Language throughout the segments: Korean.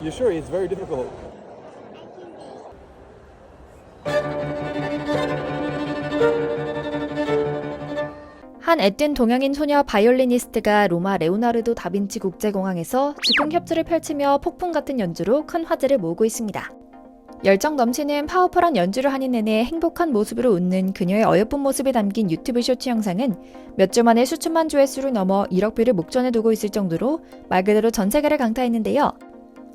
You sure it's very difficult? 한 애뜬 동양인 소녀 바이올리니스트가 로마 레오나르도 다빈치 국제공항에서 즉흥 협주를 펼치며 폭풍 같은 연주로 큰 화제를 모으고 있습니다. 열정 넘치는 파워풀한 연주를 하는 내내 행복한 모습으로 웃는 그녀의 어여쁜 모습이 담긴 유튜브 쇼츠 영상은 몇 주 만에 수천만 조회수를 넘어 1억 뷰를 목전에 두고 있을 정도로 말 그대로 전 세계를 강타했는데요.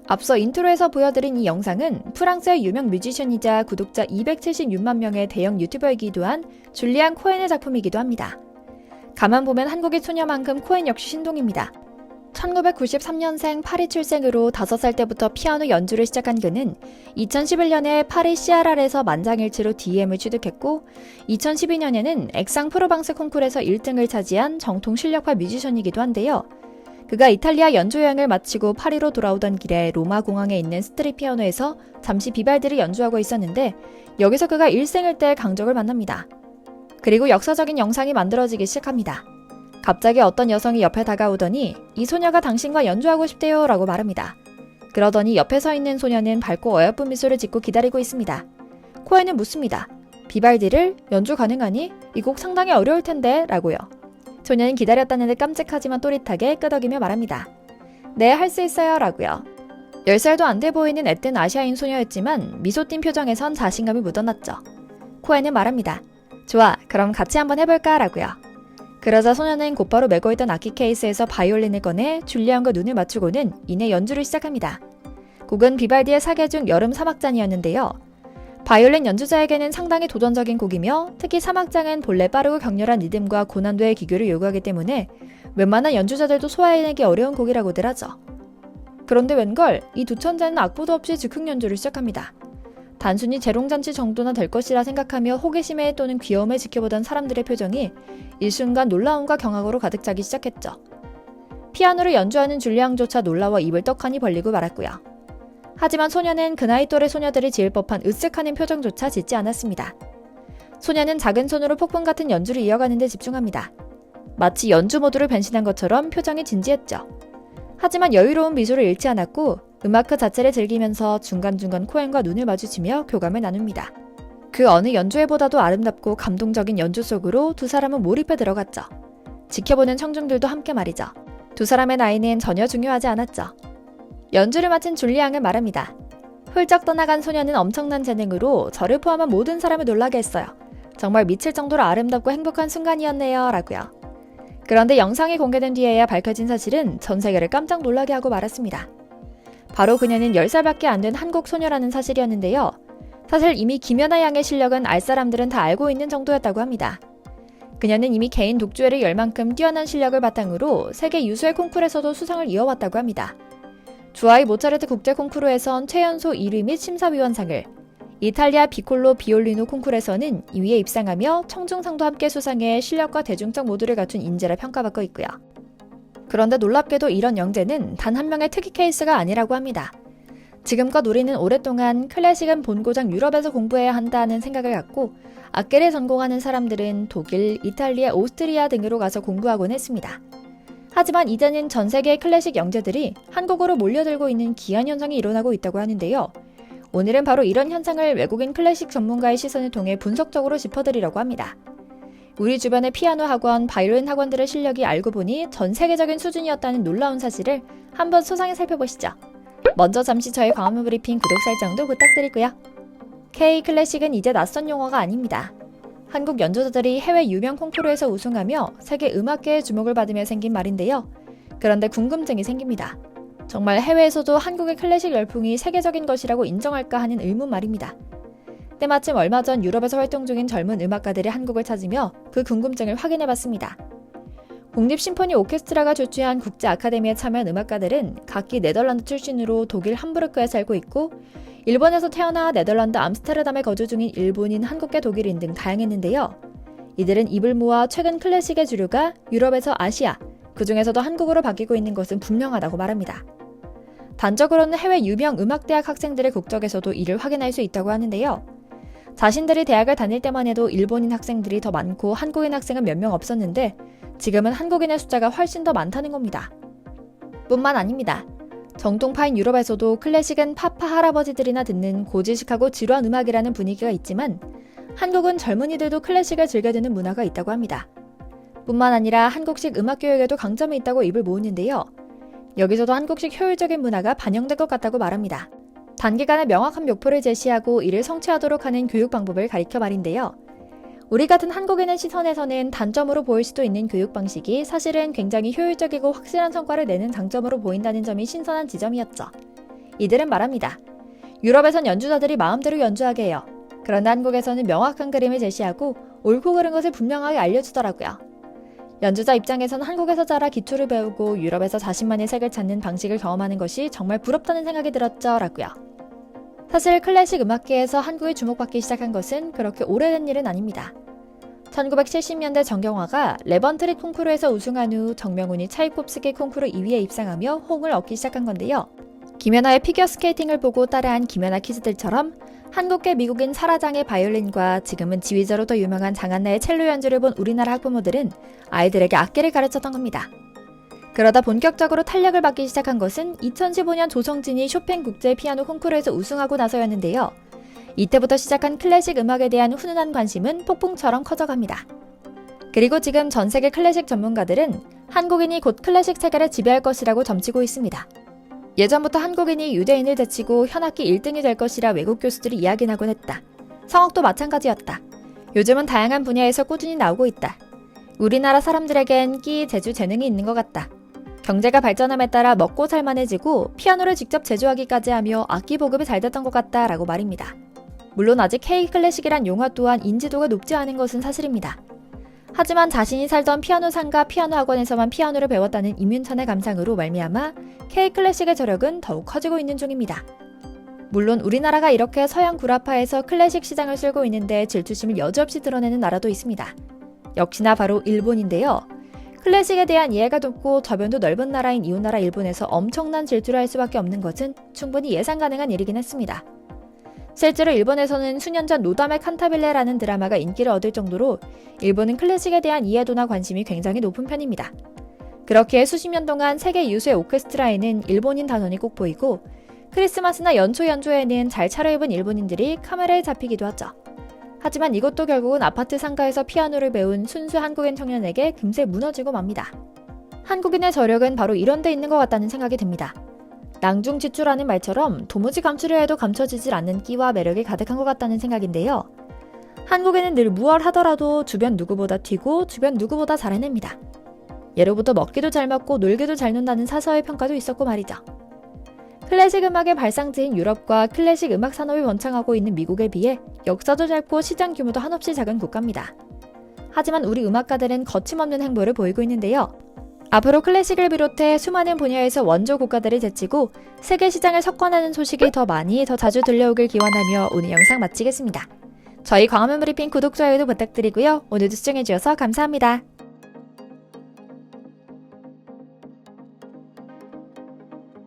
앞서 인트로에서 보여드린 이 영상은 프랑스의 유명 뮤지션이자 구독자 276만 명의 대형 유튜버이기도 한 줄리안 코엔의 작품이기도 합니다. 가만 보면 한국의 소녀만큼 코엔 역시 신동입니다. 1993년생 파리 출생으로 5살 때부터 피아노 연주를 시작한 그는 2011년에 파리 CRR에서 만장일치로 DM을 취득했고 2012년에는 액상 프로방스 콩쿠르에서 1등을 차지한 정통 실력파 뮤지션이기도 한데요. 그가 이탈리아 연주 여행을 마치고 파리로 돌아오던 길에 로마 공항에 있는 스트릿 피아노에서 잠시 비발디를 연주하고 있었는데 여기서 그가 일생을 뗄 강적을 만납니다. 그리고 역사적인 영상이 만들어지기 시작합니다. 갑자기 어떤 여성이 옆에 다가오더니 이 소녀가 당신과 연주하고 싶대요 라고 말합니다. 그러더니 옆에 서 있는 소녀는 밝고 어여쁜 미소를 짓고 기다리고 있습니다. 코엔은 묻습니다. 비발디를 연주 가능하니? 이 곡 상당히 어려울 텐데 라고요. 소녀는 기다렸다는 듯 깜찍하지만 또릿하게 끄덕이며 말합니다. 네, 할 수 있어요 라고요. 10살도 안 돼 보이는 애뜬 아시아인 소녀였지만 미소 띈 표정에선 자신감이 묻어났죠. 코엔은 말합니다. 좋아, 그럼 같이 한번 해볼까 라고요. 그러자 소녀는 곧바로 메고 있던 악기 케이스에서 바이올린을 꺼내 줄리안과 눈을 맞추고는 이내 연주를 시작합니다. 곡은 비발디의 사계 중 여름 3악장이었는데요. 바이올린 연주자에게는 상당히 도전적인 곡이며 특히 3악장은 본래 빠르고 격렬한 리듬과 고난도의 기교를 요구하기 때문에 웬만한 연주자들도 소화해내기 어려운 곡이라고들 하죠. 그런데 웬걸 이 두 천재는 악보도 없이 즉흥 연주를 시작합니다. 단순히 재롱잔치 정도나 될 것이라 생각하며 호기심에 또는 귀여움에 지켜보던 사람들의 표정이 일순간 놀라움과 경악으로 가득 차기 시작했죠. 피아노를 연주하는 줄리앙조차 놀라워 입을 떡하니 벌리고 말았고요. 하지만 소녀는 그 나이 또래 소녀들이 지을 법한 으쓱하는 표정조차 짓지 않았습니다. 소녀는 작은 손으로 폭풍 같은 연주를 이어가는 데 집중합니다. 마치 연주 모드로 변신한 것처럼 표정이 진지했죠. 하지만 여유로운 미소를 잃지 않았고 음악 그 자체를 즐기면서 중간중간 코엔과 눈을 마주치며 교감을 나눕니다. 그 어느 연주회보다도 아름답고 감동적인 연주 속으로 두 사람은 몰입해 들어갔죠. 지켜보는 청중들도 함께 말이죠. 두 사람의 나이는 전혀 중요하지 않았죠. 연주를 마친 줄리앙은 말합니다. 훌쩍 떠나간 소녀는 엄청난 재능으로 저를 포함한 모든 사람을 놀라게 했어요. 정말 미칠 정도로 아름답고 행복한 순간이었네요 라고요. 그런데 영상이 공개된 뒤에야 밝혀진 사실은 전 세계를 깜짝 놀라게 하고 말았습니다. 바로 그녀는 10살밖에 안 된 한국 소녀라는 사실이었는데요. 사실 이미 김연아 양의 실력은 알 사람들은 다 알고 있는 정도였다고 합니다. 그녀는 이미 개인 독주회를 열 만큼 뛰어난 실력을 바탕으로 세계 유수의 콩쿠르에서도 수상을 이어왔다고 합니다. 주아이 모차르트 국제 콩쿠르에선 최연소 1위 및 심사위원상을, 이탈리아 비콜로 비올리노 콩쿠르에서는 2위에 입상하며 청중상도 함께 수상해 실력과 대중적 모두를 갖춘 인재라 평가받고 있고요. 그런데 놀랍게도 이런 영재는 단 한 명의 특이 케이스가 아니라고 합니다. 지금껏 우리는 오랫동안 클래식은 본고장 유럽에서 공부해야 한다는 생각을 갖고 악기를 전공하는 사람들은 독일, 이탈리아, 오스트리아 등으로 가서 공부하곤 했습니다. 하지만 이제는 전 세계의 클래식 영재들이 한국으로 몰려들고 있는 기이한 현상이 일어나고 있다고 하는데요. 오늘은 바로 이런 현상을 외국인 클래식 전문가의 시선을 통해 분석적으로 짚어드리려고 합니다. 우리 주변의 피아노 학원, 바이올린 학원들의 실력이 알고 보니 전 세계적인 수준이었다는 놀라운 사실을 한번 소상히 살펴보시죠. 먼저 잠시 저의 광화문 브리핑 구독 설정도 부탁드리고요. K-클래식은 이제 낯선 용어가 아닙니다. 한국 연주자들이 해외 유명 콩쿠르에서 우승하며 세계 음악계의 주목을 받으며 생긴 말인데요. 그런데 궁금증이 생깁니다. 정말 해외에서도 한국의 클래식 열풍이 세계적인 것이라고 인정할까 하는 의문 말입니다. 때마침 얼마 전 유럽에서 활동 중인 젊은 음악가들이 한국을 찾으며 그 궁금증을 확인해봤습니다. 국립심포니 오케스트라가 주최한 국제 아카데미에 참여한 음악가들은 각기 네덜란드 출신으로 독일 함부르크에 살고 있고 일본에서 태어나 네덜란드 암스테르담에 거주 중인 일본인, 한국계 독일인 등 다양했는데요. 이들은 입을 모아 최근 클래식의 주류가 유럽에서 아시아, 그 중에서도 한국으로 바뀌고 있는 것은 분명하다고 말합니다. 단적으로는 해외 유명 음악대학 학생들의 국적에서도 이를 확인할 수 있다고 하는데요. 자신들이 대학을 다닐 때만 해도 일본인 학생들이 더 많고 한국인 학생은 몇 명 없었는데 지금은 한국인의 숫자가 훨씬 더 많다는 겁니다. 뿐만 아닙니다. 정통파인 유럽에서도 클래식은 파파 할아버지들이나 듣는 고지식하고 지루한 음악이라는 분위기가 있지만 한국은 젊은이들도 클래식을 즐겨 듣는 문화가 있다고 합니다. 뿐만 아니라 한국식 음악 교육에도 강점이 있다고 입을 모으는데요. 여기서도 한국식 효율적인 문화가 반영된 것 같다고 말합니다. 단기간에 명확한 목표를 제시하고 이를 성취하도록 하는 교육 방법을 가리켜 말인데요. 우리 같은 한국인의 시선에서는 단점으로 보일 수도 있는 교육 방식이 사실은 굉장히 효율적이고 확실한 성과를 내는 장점으로 보인다는 점이 신선한 지점이었죠. 이들은 말합니다. 유럽에선 연주자들이 마음대로 연주하게 해요. 그러나 한국에서는 명확한 그림을 제시하고 옳고 그른 것을 분명하게 알려주더라고요. 연주자 입장에선 한국에서 자라 기초를 배우고 유럽에서 자신만의 색을 찾는 방식을 경험하는 것이 정말 부럽다는 생각이 들었죠. 라고요. 사실 클래식 음악계에서 한국이 주목받기 시작한 것은 그렇게 오래된 일은 아닙니다. 1970년대 정경화가 레번트리 콩쿠르에서 우승한 후 정명훈이 차이콥스키 콩쿠르 2위에 입상하며 호응을 얻기 시작한 건데요. 김연아의 피겨스케이팅을 보고 따라한 김연아 키즈들처럼 한국계 미국인 사라장의 바이올린과 지금은 지휘자로 더 유명한 장한나의 첼로 연주를 본 우리나라 학부모들은 아이들에게 악기를 가르쳤던 겁니다. 그러다 본격적으로 탄력을 받기 시작한 것은 2015년 조성진이 쇼팽 국제 피아노 콩쿠르에서 우승하고 나서였는데요. 이때부터 시작한 클래식 음악에 대한 훈훈한 관심은 폭풍처럼 커져갑니다. 그리고 지금 전 세계 클래식 전문가들은 한국인이 곧 클래식 세계를 지배할 것이라고 점치고 있습니다. 예전부터 한국인이 유대인을 제치고 현악기 1등이 될 것이라 외국 교수들이 이야기하곤 했다. 성악도 마찬가지였다. 요즘은 다양한 분야에서 꾸준히 나오고 있다. 우리나라 사람들에겐 끼, 재주, 재능이 있는 것 같다. 경제가 발전함에 따라 먹고 살만해지고 피아노를 직접 제조하기까지 하며 악기 보급이 잘 됐던 것 같다 라고 말입니다. 물론 아직 K-클래식이란 용어 또한 인지도가 높지 않은 것은 사실입니다. 하지만 자신이 살던 피아노 상가 피아노 학원에서만 피아노를 배웠다는 임윤찬의 감상으로 말미암아 K-클래식의 저력은 더욱 커지고 있는 중입니다. 물론 우리나라가 이렇게 서양 구라파에서 클래식 시장을 쓸고 있는데 질투심을 여지없이 드러내는 나라도 있습니다. 역시나 바로 일본인데요. 클래식에 대한 이해가 높고 저변도 넓은 나라인 이웃나라 일본에서 엄청난 질투를 할 수밖에 없는 것은 충분히 예상 가능한 일이긴 했습니다. 실제로 일본에서는 수년 전 노담의 칸타빌레라는 드라마가 인기를 얻을 정도로 일본은 클래식에 대한 이해도나 관심이 굉장히 높은 편입니다. 그렇게 수십 년 동안 세계 유수의 오케스트라에는 일본인 단원이 꼭 보이고 크리스마스나 연초 연주회에는 잘 차려입은 일본인들이 카메라에 잡히기도 하죠. 하지만 이것도 결국은 아파트 상가에서 피아노를 배운 순수 한국인 청년에게 금세 무너지고 맙니다. 한국인의 저력은 바로 이런 데 있는 것 같다는 생각이 듭니다. 낭중지추라는 말처럼 도무지 감추려 해도 감춰지질 않는 끼와 매력이 가득한 것 같다는 생각인데요. 한국인은 늘 무얼 하더라도 주변 누구보다 튀고 주변 누구보다 잘 해냅니다. 예로부터 먹기도 잘 먹고 놀기도 잘 논다는 사서의 평가도 있었고 말이죠. 클래식 음악의 발상지인 유럽과 클래식 음악 산업이 번창하고 있는 미국에 비해 역사도 짧고 시장 규모도 한없이 작은 국가입니다. 하지만 우리 음악가들은 거침없는 행보를 보이고 있는데요. 앞으로 클래식을 비롯해 수많은 분야에서 원조 국가들을 제치고 세계 시장을 석권하는 소식이 더 많이 더 자주 들려오길 기원하며 오늘 영상 마치겠습니다. 저희 광화문 브리핑 구독, 좋아요도 부탁드리고요. 오늘도 시청해주셔서 감사합니다.